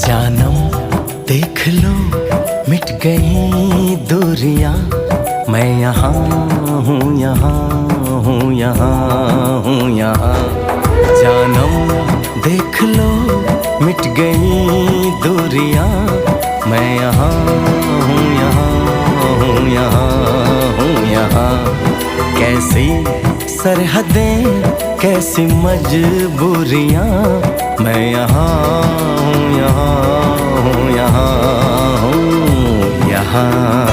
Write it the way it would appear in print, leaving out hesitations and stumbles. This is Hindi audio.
जानम देख लो मिट गई दूरियां, मैं यहाँ हूँ, यहाँ हूँ, यहाँ हूँ, यहाँ। जानम देख लो मिट गई दूरियां, मैं यहाँ हूँ, यहाँ हूँ, यहाँ हूँ, यहाँ। कैसी सरहदें कैसी मजबूरियां, मैं यहाँ हूँ, यहाँ हूँ, यहाँ हूँ, यहाँ।